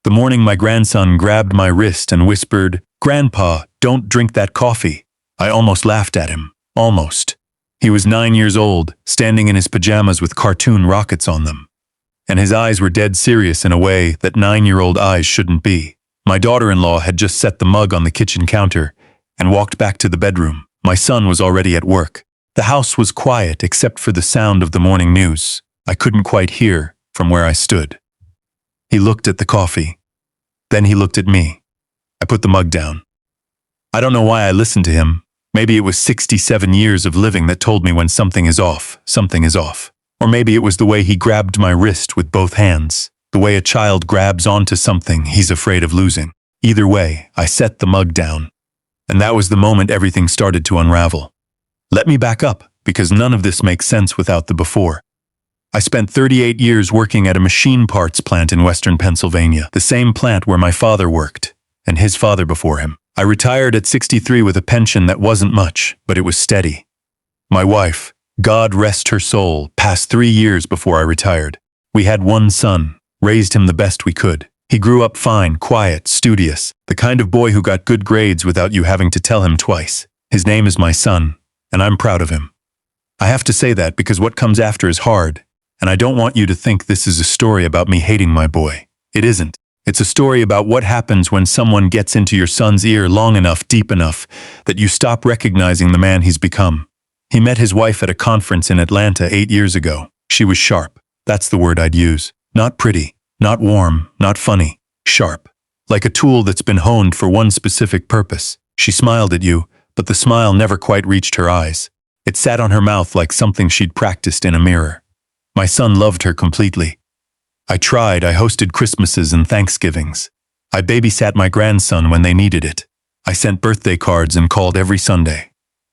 The morning my grandson grabbed my wrist and whispered, "Grandpa, don't drink that coffee." I almost laughed at him. Almost. He was 9 years old, standing in his pajamas with cartoon rockets on them. And his eyes were dead serious in a way that 9-year-old eyes shouldn't be. My daughter-in-law had just set the mug on the kitchen counter and walked back to the bedroom. My son was already at work. The house was quiet except for the sound of the morning news. I couldn't quite hear from where I stood. He looked at the coffee. Then he looked at me. I put the mug down. I don't know why I listened to him. Maybe it was 67 years of living that told me when something is off, something is off. Or maybe it was the way he grabbed my wrist with both hands, the way a child grabs onto something he's afraid of losing. Either way, I set the mug down. And that was the moment everything started to unravel. Let me back up, because none of this makes sense without the before. I spent 38 years working at a machine parts plant in western Pennsylvania, the same plant where my father worked, and his father before him. I retired at 63 with a pension that wasn't much, but it was steady. My wife, God rest her soul, passed 3 years before I retired. We had one son, raised him the best we could. He grew up fine, quiet, studious, the kind of boy who got good grades without you having to tell him twice. His name is my son, and I'm proud of him. I have to say that because what comes after is hard, and I don't want you to think this is a story about me hating my boy. It isn't. It's a story about what happens when someone gets into your son's ear long enough, deep enough, that you stop recognizing the man he's become. He met his wife at a conference in Atlanta 8 years ago. She was sharp. That's the word I'd use. Not pretty, not warm, not funny. Sharp. Like a tool that's been honed for one specific purpose. She smiled at you, but the smile never quite reached her eyes. It sat on her mouth like something she'd practiced in a mirror. My son loved her completely. I hosted Christmases and Thanksgivings. I babysat my grandson when they needed it. I sent birthday cards and called every Sunday.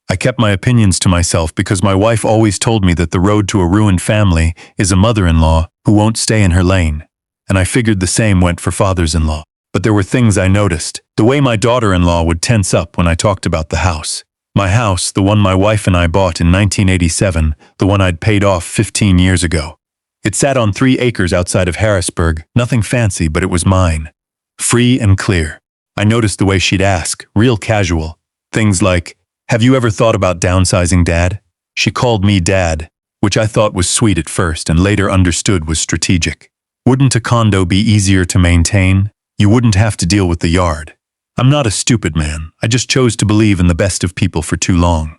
I kept my opinions to myself because my wife always told me that the road to a ruined family is a mother-in-law who won't stay in her lane. And I figured the same went for fathers-in-law. But there were things I noticed. The way my daughter-in-law would tense up when I talked about the house. My house, the one my wife and I bought in 1987, the one I'd paid off 15 years ago. It sat on 3 acres outside of Harrisburg, nothing fancy, but it was mine. Free and clear. I noticed the way she'd ask, real casual. Things like, "Have you ever thought about downsizing, Dad?" She called me Dad, which I thought was sweet at first and later understood was strategic. Wouldn't a condo be easier to maintain? You wouldn't have to deal with the yard. I'm not a stupid man. I just chose to believe in the best of people for too long.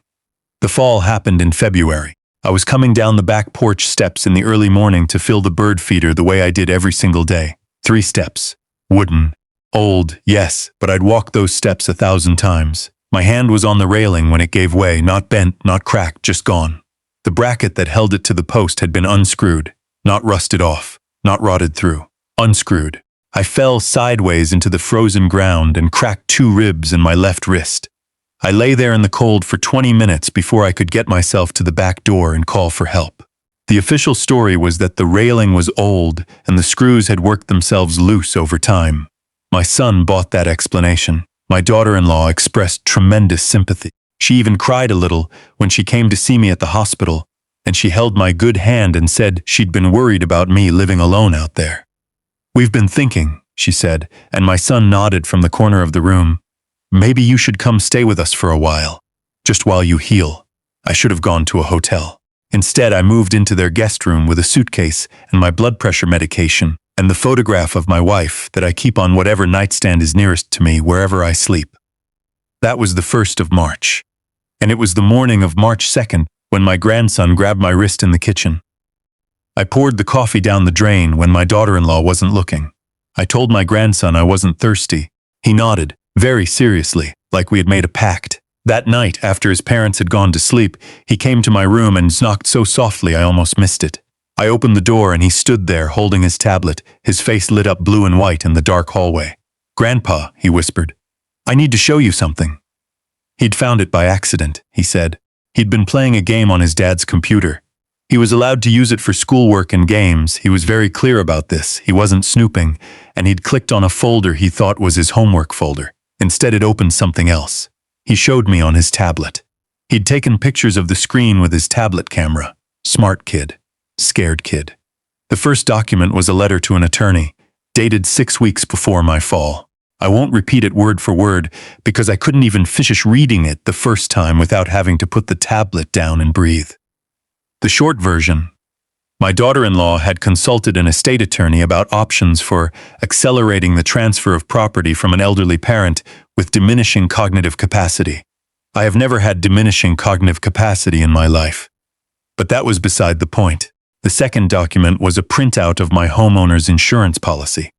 The fall happened in February. I was coming down the back porch steps in the early morning to fill the bird feeder the way I did every single day. 3 steps. Wooden. Old, yes, but I'd walked those steps 1,000 times. My hand was on the railing when it gave way, not bent, not cracked, just gone. The bracket that held it to the post had been unscrewed, not rusted off, not rotted through. Unscrewed. I fell sideways into the frozen ground and cracked 2 ribs in my left wrist. I lay there in the cold for 20 minutes before I could get myself to the back door and call for help. The official story was that the railing was old and the screws had worked themselves loose over time. My son bought that explanation. My daughter-in-law expressed tremendous sympathy. She even cried a little when she came to see me at the hospital, and she held my good hand and said she'd been worried about me living alone out there. "We've been thinking," she said, and my son nodded from the corner of the room. "Maybe you should come stay with us for a while. Just while you heal." I should have gone to a hotel. Instead, I moved into their guest room with a suitcase and my blood pressure medication and the photograph of my wife that I keep on whatever nightstand is nearest to me wherever I sleep. That was the 1st of March. And it was the morning of March 2nd when my grandson grabbed my wrist in the kitchen. I poured the coffee down the drain when my daughter-in-law wasn't looking. I told my grandson I wasn't thirsty. He nodded, very seriously, like we had made a pact. That night, after his parents had gone to sleep, he came to my room and knocked so softly I almost missed it. I opened the door and he stood there holding his tablet, his face lit up blue and white in the dark hallway. "Grandpa," he whispered, "I need to show you something." He'd found it by accident, he said. He'd been playing a game on his dad's computer. He was allowed to use it for schoolwork and games. He was very clear about this. He wasn't snooping, and he'd clicked on a folder he thought was his homework folder. Instead, it opened something else. He showed me on his tablet. He'd taken pictures of the screen with his tablet camera. Smart kid. Scared kid. The first document was a letter to an attorney. dated 6 weeks before my fall. I won't repeat it word for word because I couldn't even finish reading it the first time without having to put the tablet down and breathe. The short version: my daughter-in-law had consulted an estate attorney about options for accelerating the transfer of property from an elderly parent with diminishing cognitive capacity. I have never had diminishing cognitive capacity in my life. But that was beside the point. The second document was a printout of my homeowner's insurance policy.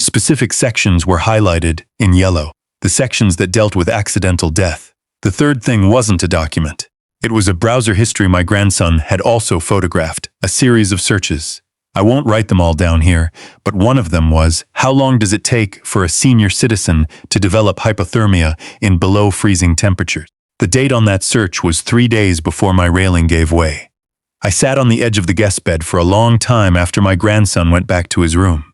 Specific sections were highlighted in yellow, the sections that dealt with accidental death. The third thing wasn't a document. It was a browser history my grandson had also photographed, a series of searches. I won't write them all down here, but one of them was, how long does it take for a senior citizen to develop hypothermia in below freezing temperatures? The date on that search was 3 days before my railing gave way. I sat on the edge of the guest bed for a long time after my grandson went back to his room.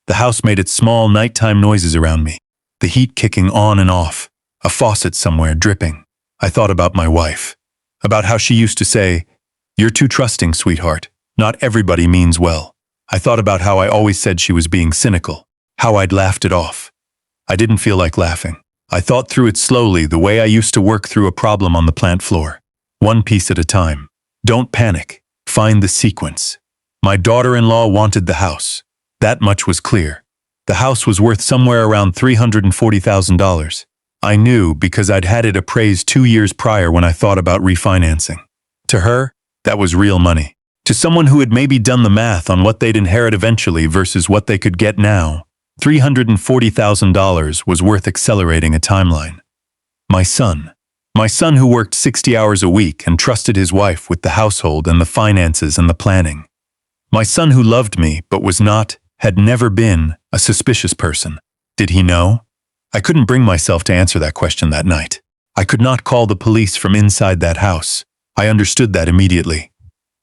The house made its small nighttime noises around me, the heat kicking on and off, a faucet somewhere dripping. I thought about my wife, about how she used to say, "You're too trusting, sweetheart. Not everybody means well." I thought about how I always said she was being cynical, how I'd laughed it off. I didn't feel like laughing. I thought through it slowly, the way I used to work through a problem on the plant floor. One piece at a time. Don't panic. Find the sequence. My daughter-in-law wanted the house. That much was clear. The house was worth somewhere around $340,000. I knew because I'd had it appraised 2 years prior when I thought about refinancing. To her, that was real money. To someone who had maybe done the math on what they'd inherit eventually versus what they could get now, $340,000 was worth accelerating a timeline. My son who worked 60 hours a week and trusted his wife with the household and the finances and the planning. My son who loved me but had never been, a suspicious person. Did he know? I couldn't bring myself to answer that question that night. I could not call the police from inside that house. I understood that immediately.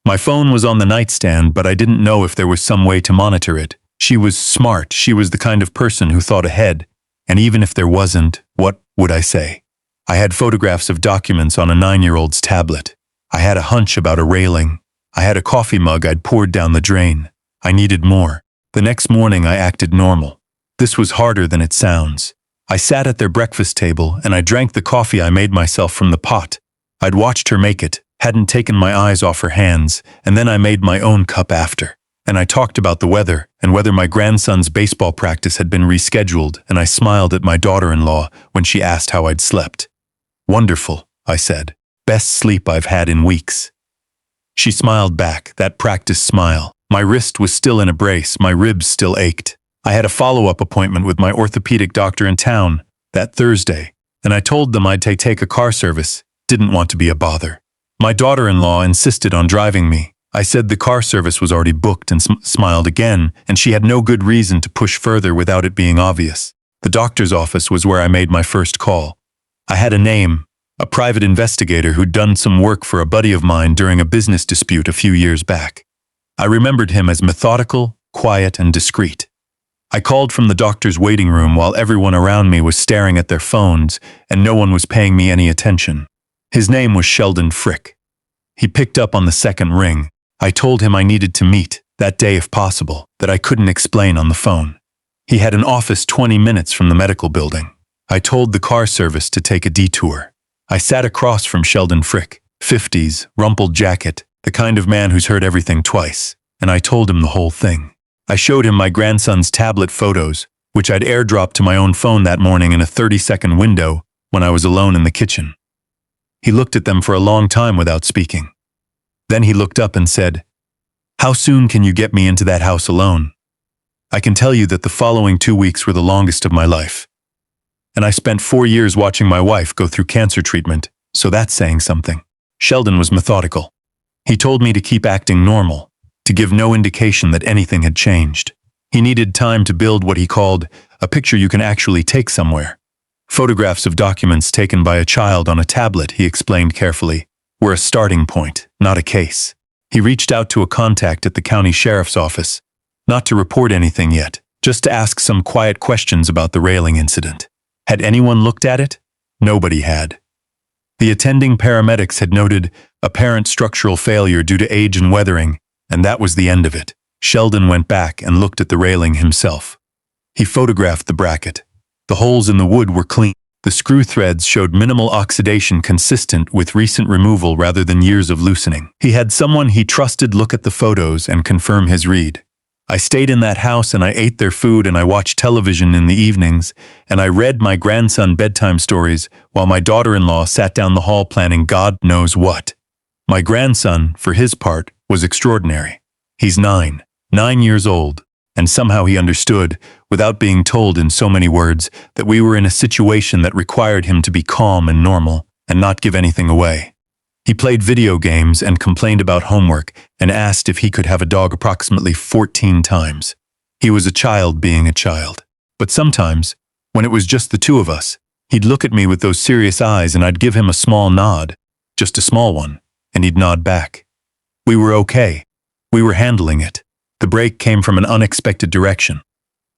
My phone was on the nightstand, but I didn't know if there was some way to monitor it. She was smart. She was the kind of person who thought ahead. And even if there wasn't, what would I say? I had photographs of documents on a 9-year-old's tablet. I had a hunch about a railing. I had a coffee mug I'd poured down the drain. I needed more. The next morning I acted normal. This was harder than it sounds. I sat at their breakfast table and I drank the coffee I made myself from the pot. I'd watched her make it, hadn't taken my eyes off her hands, and then I made my own cup after. And I talked about the weather and whether my grandson's baseball practice had been rescheduled, and I smiled at my daughter-in-law when she asked how I'd slept. "Wonderful," I said. "Best sleep I've had in weeks." She smiled back, that practice smile. My wrist was still in a brace, my ribs still ached. I had a follow-up appointment with my orthopedic doctor in town that Thursday, and I told them I'd take a car service. Didn't want to be a bother. My daughter-in-law insisted on driving me. I said the car service was already booked and smiled again, and she had no good reason to push further without it being obvious. The doctor's office was where I made my first call. I had a name, a private investigator who'd done some work for a buddy of mine during a business dispute a few years back. I remembered him as methodical, quiet, and discreet. I called from the doctor's waiting room while everyone around me was staring at their phones and no one was paying me any attention. His name was Sheldon Frick. He picked up on the second ring. I told him I needed to meet, that day if possible, that I couldn't explain on the phone. He had an office 20 minutes from the medical building. I told the car service to take a detour. I sat across from Sheldon Frick, 50s, rumpled jacket, the kind of man who's heard everything twice, and I told him the whole thing. I showed him my grandson's tablet photos, which I'd airdropped to my own phone that morning in a 30-second window when I was alone in the kitchen. He looked at them for a long time without speaking. Then he looked up and said, "How soon can you get me into that house alone?" I can tell you that the following 2 weeks were the longest of my life. And I spent 4 years watching my wife go through cancer treatment, so that's saying something. Sheldon was methodical. He told me to keep acting normal, to give no indication that anything had changed. He needed time to build what he called a picture you can actually take somewhere. Photographs of documents taken by a child on a tablet, he explained carefully, were a starting point, not a case. He reached out to a contact at the county sheriff's office, not to report anything yet, just to ask some quiet questions about the railing incident. Had anyone looked at it? Nobody had. The attending paramedics had noted apparent structural failure due to age and weathering, and that was the end of it. Sheldon went back and looked at the railing himself. He photographed the bracket. The holes in the wood were clean. The screw threads showed minimal oxidation consistent with recent removal rather than years of loosening. He had someone he trusted look at the photos and confirm his read. I stayed in that house and I ate their food and I watched television in the evenings and I read my grandson bedtime stories while my daughter-in-law sat down the hall planning God knows what. My grandson, for his part, was extraordinary. He's 9 years old, and somehow he understood, without being told in so many words, that we were in a situation that required him to be calm and normal and not give anything away. He played video games and complained about homework and asked if he could have a dog approximately 14 times. He was a child being a child. But sometimes, when it was just the two of us, he'd look at me with those serious eyes and I'd give him a small nod, just a small one, and he'd nod back. We were okay. We were handling it. The break came from an unexpected direction.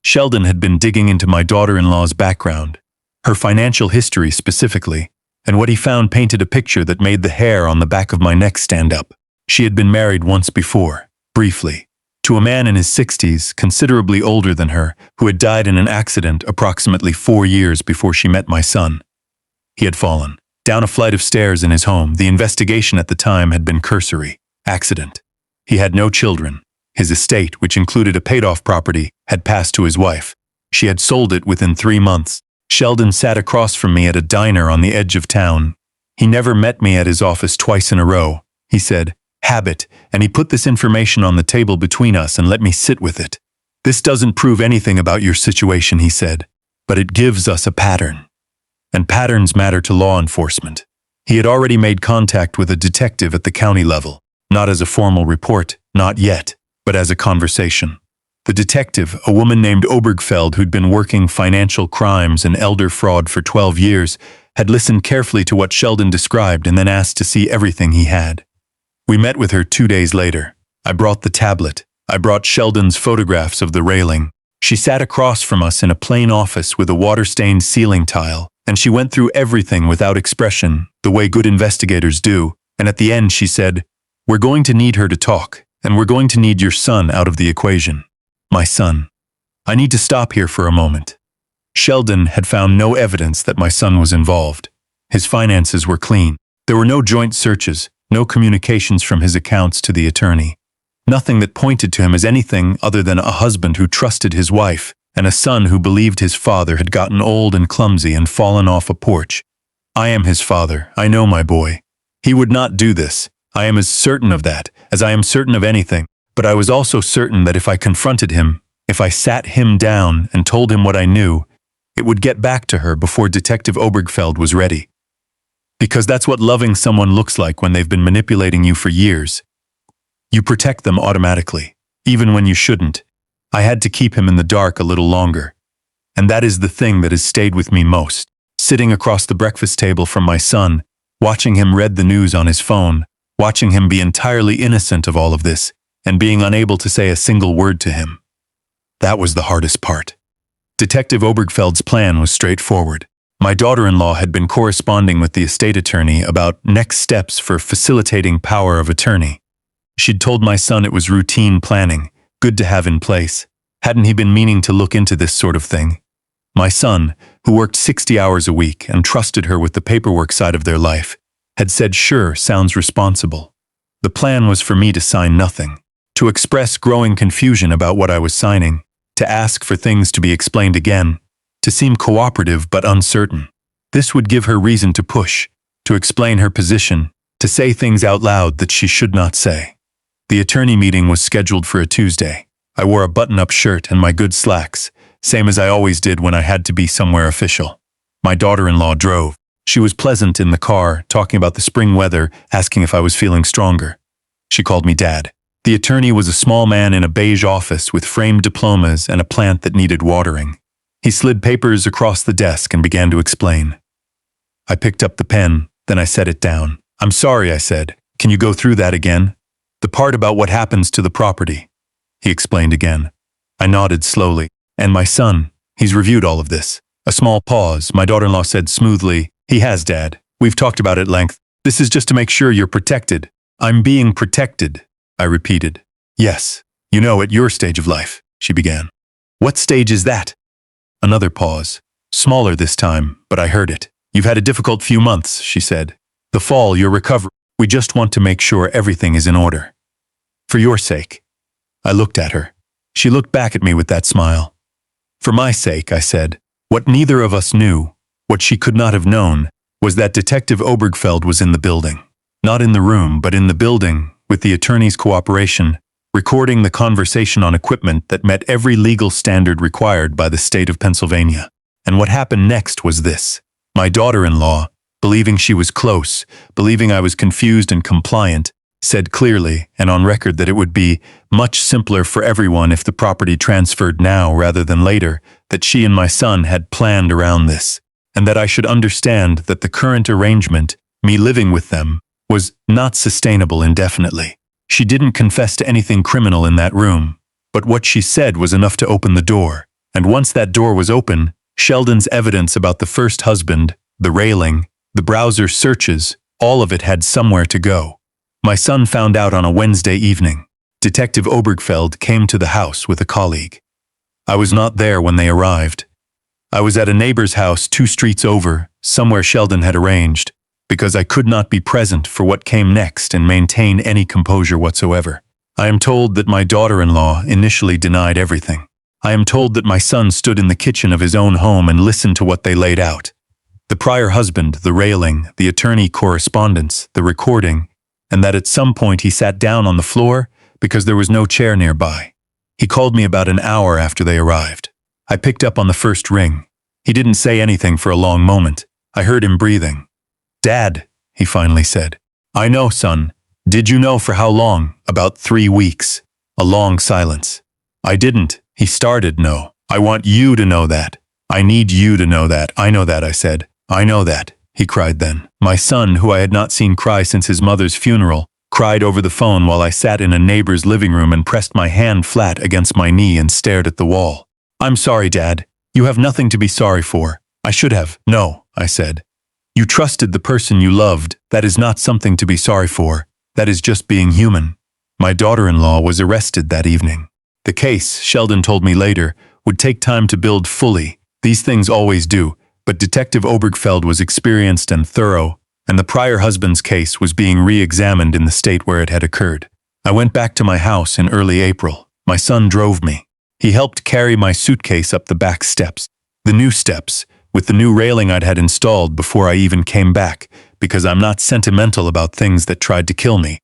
Sheldon had been digging into my daughter-in-law's background, her financial history specifically, and what he found painted a picture that made the hair on the back of my neck stand up. She had been married once before, briefly, to a man in his 60s, considerably older than her, who had died in an accident approximately 4 years before she met my son. He had fallen down a flight of stairs in his home. The investigation at the time had been cursory. Accident. He had no children. His estate, which included a paid-off property, had passed to his wife. She had sold it within 3 months. Sheldon sat across from me at a diner on the edge of town. He never met me at his office twice in a row. He said, "Habit," and he put this information on the table between us and let me sit with it. "This doesn't prove anything about your situation," he said, "but it gives us a pattern. And patterns matter to law enforcement." He had already made contact with a detective at the county level, not as a formal report, not yet, but as a conversation. The detective, a woman named Obergfeld who'd been working financial crimes and elder fraud for 12 years, had listened carefully to what Sheldon described and then asked to see everything he had. We met with her 2 days later. I brought the tablet. I brought Sheldon's photographs of the railing. She sat across from us in a plain office with a water-stained ceiling tile, and she went through everything without expression, the way good investigators do, and at the end she said, "We're going to need her to talk, and we're going to need your son out of the equation." My son. I need to stop here for a moment. Sheldon had found no evidence that my son was involved. His finances were clean. There were no joint searches, no communications from his accounts to the attorney. Nothing that pointed to him as anything other than a husband who trusted his wife and a son who believed his father had gotten old and clumsy and fallen off a porch. I am his father. I know my boy. He would not do this. I am as certain of that as I am certain of anything. But I was also certain that if I confronted him, if I sat him down and told him what I knew, it would get back to her before Detective Obergfeld was ready. Because that's what loving someone looks like when they've been manipulating you for years. You protect them automatically, even when you shouldn't. I had to keep him in the dark a little longer. And that is the thing that has stayed with me most. Sitting across the breakfast table from my son, watching him read the news on his phone, watching him be entirely innocent of all of this, and being unable to say a single word to him. That was the hardest part. Detective Obergfeld's plan was straightforward. My daughter-in-law had been corresponding with the estate attorney about next steps for facilitating power of attorney. She'd told my son it was routine planning, good to have in place. Hadn't he been meaning to look into this sort of thing? My son, who worked 60 hours a week and trusted her with the paperwork side of their life, had said, "Sure, sounds responsible." The plan was for me to sign nothing. To express growing confusion about what I was signing, to ask for things to be explained again, to seem cooperative but uncertain. This would give her reason to push, to explain her position, to say things out loud that she should not say. The attorney meeting was scheduled for a Tuesday. I wore a button-up shirt and my good slacks, same as I always did when I had to be somewhere official. My daughter-in-law drove. She was pleasant in the car, talking about the spring weather, asking if I was feeling stronger. She called me Dad. The attorney was a small man in a beige office with framed diplomas and a plant that needed watering. He slid papers across the desk and began to explain. I picked up the pen, then I set it down. "I'm sorry," I said. "Can you go through that again? The part about what happens to the property." He explained again. I nodded slowly. "And my son, he's reviewed all of this." A small pause. My daughter-in-law said smoothly, "He has, Dad. We've talked about it at length. This is just to make sure you're protected." "I'm being protected," I repeated. "Yes. You know, at your stage of life," she began. "What stage is that?" Another pause. Smaller this time, but I heard it. You've had a difficult few months, she said. The fall, your recovery. We just want to make sure everything is in order. For your sake. I looked at her. She looked back at me with that smile. For my sake, I said. What neither of us knew, what she could not have known, was that Detective Obergfeld was in the building. Not in the room, but in the building, with the attorney's cooperation, recording the conversation on equipment that met every legal standard required by the state of Pennsylvania. And what happened next was this. My daughter-in-law, believing she was close, believing I was confused and compliant, said clearly and on record that it would be much simpler for everyone if the property transferred now rather than later, that she and my son had planned around this, and that I should understand that the current arrangement, me living with them, was not sustainable indefinitely. She didn't confess to anything criminal in that room, but what she said was enough to open the door, and once that door was open, Sheldon's evidence about the first husband, the railing, the browser searches, all of it had somewhere to go. My son found out on a Wednesday evening. Detective Obergfeld came to the house with a colleague. I was not there when they arrived. I was at a neighbor's house 2 streets over, somewhere Sheldon had arranged, because I could not be present for what came next and maintain any composure whatsoever. I am told that my daughter-in-law initially denied everything. I am told that my son stood in the kitchen of his own home and listened to what they laid out. The prior husband, the railing, the attorney correspondence, the recording, and that at some point he sat down on the floor because there was no chair nearby. He called me about an hour after they arrived. I picked up on the first ring. He didn't say anything for a long moment. I heard him breathing. Dad, he finally said. I know, son. Did you know for how long? About 3 weeks. A long silence. I didn't. He started, no. I want you to know that. I need you to know that. I know that, I said. I know that, he cried then. My son, who I had not seen cry since his mother's funeral, cried over the phone while I sat in a neighbor's living room and pressed my hand flat against my knee and stared at the wall. I'm sorry, Dad. You have nothing to be sorry for. I should have. No, I said. You trusted the person you loved. That is not something to be sorry for. That is just being human. My daughter-in-law was arrested that evening. The case, Sheldon told me later, would take time to build fully. These things always do, but Detective Obergfeld was experienced and thorough, and the prior husband's case was being re-examined in the state where it had occurred. I went back to my house in early April. My son drove me. He helped carry my suitcase up the back steps. The new steps, with the new railing I'd had installed before I even came back, because I'm not sentimental about things that tried to kill me.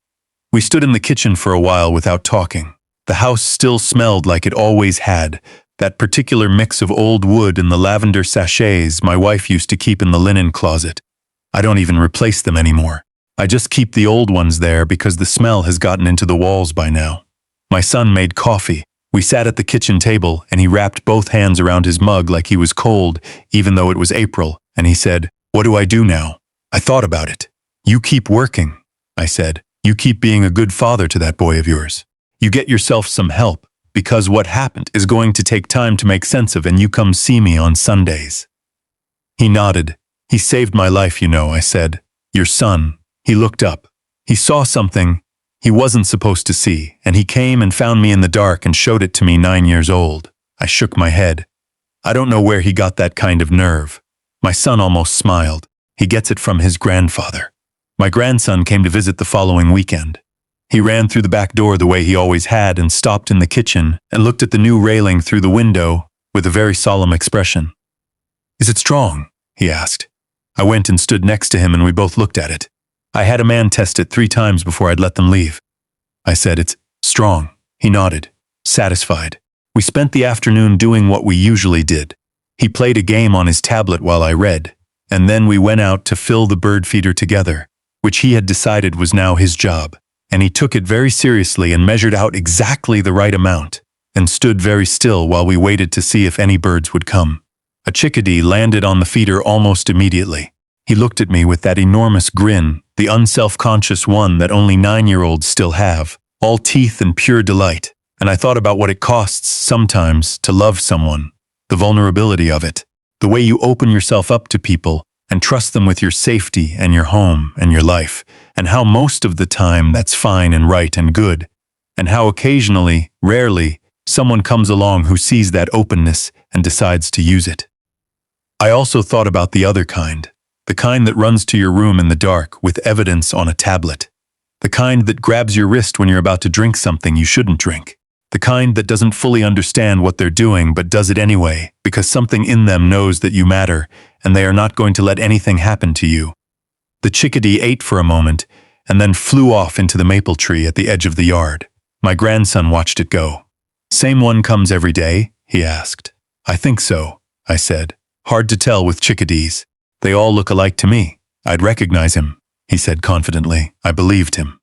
We stood in the kitchen for a while without talking. The house still smelled like it always had, that particular mix of old wood and the lavender sachets my wife used to keep in the linen closet. I don't even replace them anymore. I just keep the old ones there because the smell has gotten into the walls by now. My son made coffee. We sat at the kitchen table and he wrapped both hands around his mug like he was cold, even though it was April, and he said, "What do I do now?" I thought about it. "You keep working," I said. "You keep being a good father to that boy of yours. You get yourself some help, because what happened is going to take time to make sense of, and you come see me on Sundays." He nodded. "He saved my life, you know," I said. "Your son." He looked up. He saw something he wasn't supposed to see, and he came and found me in the dark and showed it to me 9 years old. I shook my head. I don't know where he got that kind of nerve. My son almost smiled. He gets it from his grandfather. My grandson came to visit the following weekend. He ran through the back door the way he always had and stopped in the kitchen and looked at the new railing through the window with a very solemn expression. "Is it strong?" he asked. I went and stood next to him and we both looked at it. I had a man test it 3 times before I'd let them leave. I said, "It's strong." He nodded, satisfied. We spent the afternoon doing what we usually did. He played a game on his tablet while I read, and then we went out to fill the bird feeder together, which he had decided was now his job. And he took it very seriously and measured out exactly the right amount, and stood very still while we waited to see if any birds would come. A chickadee landed on the feeder almost immediately. He looked at me with that enormous grin, the unself-conscious one that only 9-year-olds still have, all teeth and pure delight, and I thought about what it costs sometimes to love someone, the vulnerability of it, the way you open yourself up to people and trust them with your safety and your home and your life, and how most of the time that's fine and right and good, and how occasionally, rarely, someone comes along who sees that openness and decides to use it. I also thought about the other kind, the kind that runs to your room in the dark with evidence on a tablet. The kind that grabs your wrist when you're about to drink something you shouldn't drink. The kind that doesn't fully understand what they're doing but does it anyway because something in them knows that you matter and they are not going to let anything happen to you. The chickadee ate for a moment and then flew off into the maple tree at the edge of the yard. My grandson watched it go. "Same one comes every day?" he asked. "I think so," I said. "Hard to tell with chickadees. They all look alike to me. I'd recognize him," he said confidently. I believed him.